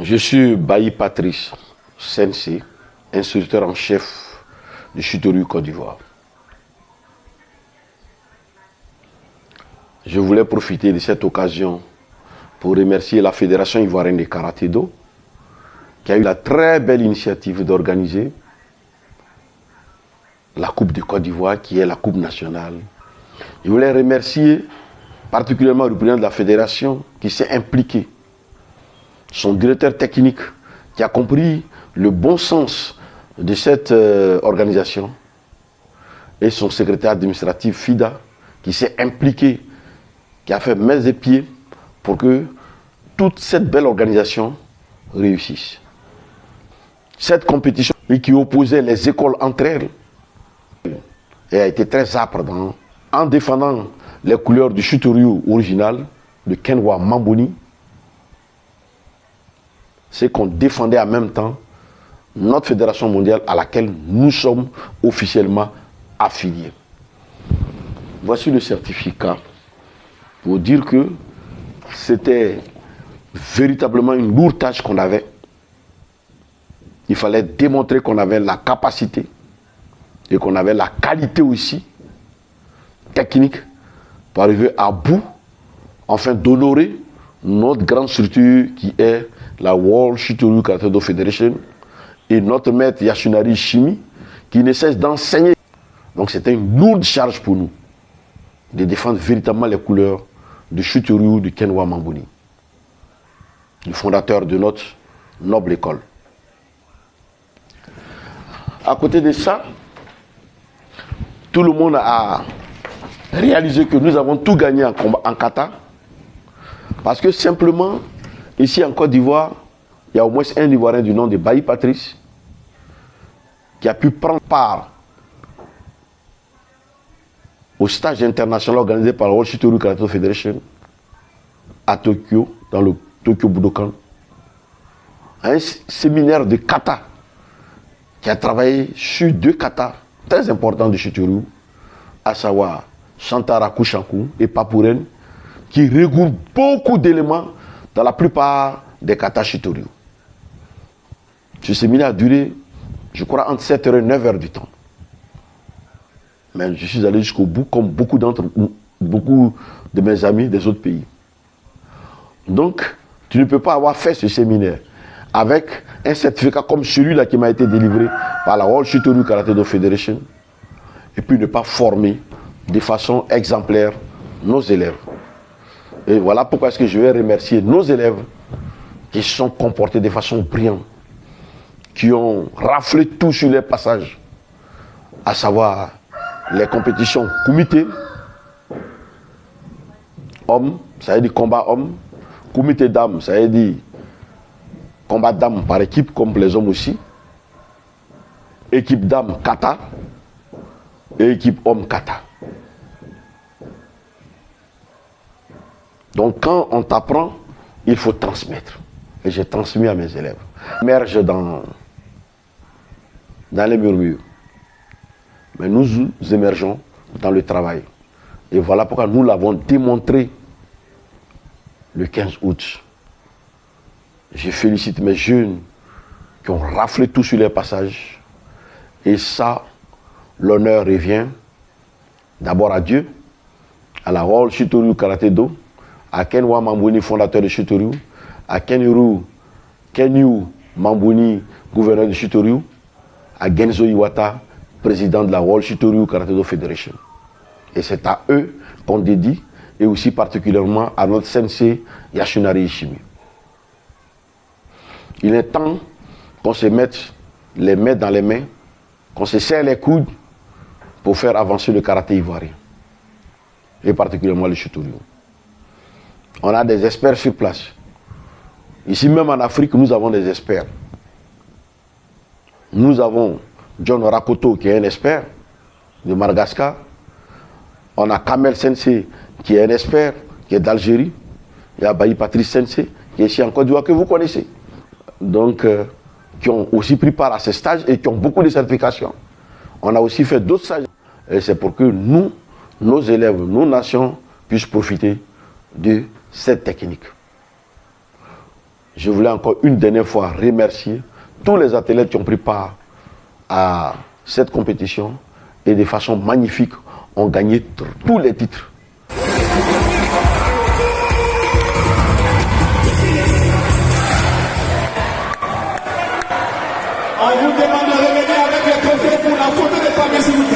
Je suis Bailly Patrice Sensei, instructeur en chef de Chute-Rue Côte d'Ivoire. Je voulais profiter de cette occasion pour remercier la Fédération ivoirienne de karaté-do qui a eu la très belle initiative d'organiser la Coupe de Côte d'Ivoire qui est la Coupe nationale. Je voulais remercier particulièrement le président de la Fédération qui s'est impliqué, son directeur technique qui a compris le bon sens de cette organisation et son secrétaire administratif FIDA qui s'est impliqué, qui a fait main et pieds pour que toute cette belle organisation réussisse. Cette compétition qui opposait les écoles entre elles et a été très âpre en défendant les couleurs du Chute-Rue original de Kenwa Mamboni. C'est qu'on défendait en même temps notre fédération mondiale à laquelle nous sommes officiellement affiliés. Voici le certificat pour dire que c'était véritablement une lourde tâche qu'on avait. Il fallait démontrer qu'on avait la capacité et qu'on avait la qualité aussi technique pour arriver à bout, afin d'honorer notre grande structure qui est la World Chute-Rue Karaté-Do Federation et notre maître Yasunari Shimi qui ne cesse d'enseigner. Donc c'était une lourde charge pour nous de défendre véritablement les couleurs du Chute-Rue de Kenwa Mamboni, le fondateur de notre noble école. À côté de ça, tout le monde a réalisé que nous avons tout gagné en kata, parce que simplement, ici en Côte d'Ivoire, il y a au moins un Ivoirien du nom de Bailly Patrice qui a pu prendre part au stage international organisé par la World Chute-Rue Karaté Federation à Tokyo, dans le Tokyo Budokan, un séminaire de kata qui a travaillé sur 2 katas très importants de Chute-Rue, à savoir Shantara Kushanku et Papouren, qui regroupent beaucoup d'éléments dans la plupart des katas Chute-Rue. Ce séminaire a duré, je crois, entre 7h et 9h du temps. Mais je suis allé jusqu'au bout, comme beaucoup de mes amis des autres pays. Donc, tu ne peux pas avoir fait ce séminaire avec un certificat comme celui-là qui m'a été délivré par la World Chute-Rue Karaté-Do Federation et puis ne pas former de façon exemplaire nos élèves. Et voilà pourquoi est-ce que je vais remercier nos élèves qui se sont comportés de façon brillante, qui ont raflé tout sur les passages, à savoir les compétitions comité hommes, ça veut dire combat homme, comité dames, ça veut dire combat dames par équipe, comme les hommes aussi, équipe dames kata et équipe homme kata. Donc quand on t'apprend, il faut transmettre. Et j'ai transmis à mes élèves. Émerge dans les murmures. Mais nous émergeons dans le travail. Et voilà pourquoi nous l'avons démontré le 15 août. Je félicite mes jeunes qui ont raflé tout sur les passages. Et ça, l'honneur revient d'abord à Dieu, à la World Chute-Rue Karaté-Do, à Kenwa Mamboni, fondateur de Chute-Rue, à Kenyu Mamboni, gouverneur de Chute-Rue, à Genzo Iwata, président de la World Chute-Rue Karaté-Do Federation. Et c'est à eux qu'on dédie, et aussi particulièrement à notre sensei Yasunari Ishimi. Il est temps qu'on se mette les mains dans les mains, qu'on se serre les coudes pour faire avancer le karaté ivoirien, et particulièrement le Chute-Rue. On a des experts sur place. Ici même en Afrique, nous avons des experts. Nous avons John Rakoto qui est un expert de Madagascar. On a Kamel Sensei qui est un expert, qui est d'Algérie. Il y a Bailly Patrice Sensei qui est ici en Côte d'Ivoire, que vous connaissez. Donc, qui ont aussi pris part à ces stages et qui ont beaucoup de certifications. On a aussi fait d'autres stages. Et c'est pour que nous, nos élèves, nos nations puissent profiter de cette technique. Je voulais encore une dernière fois remercier tous les athlètes qui ont pris part à cette compétition et de façon magnifique ont gagné tous les titres. On vous demande de revenir avec les trophées pour la photo de famille, s'il vous plaît.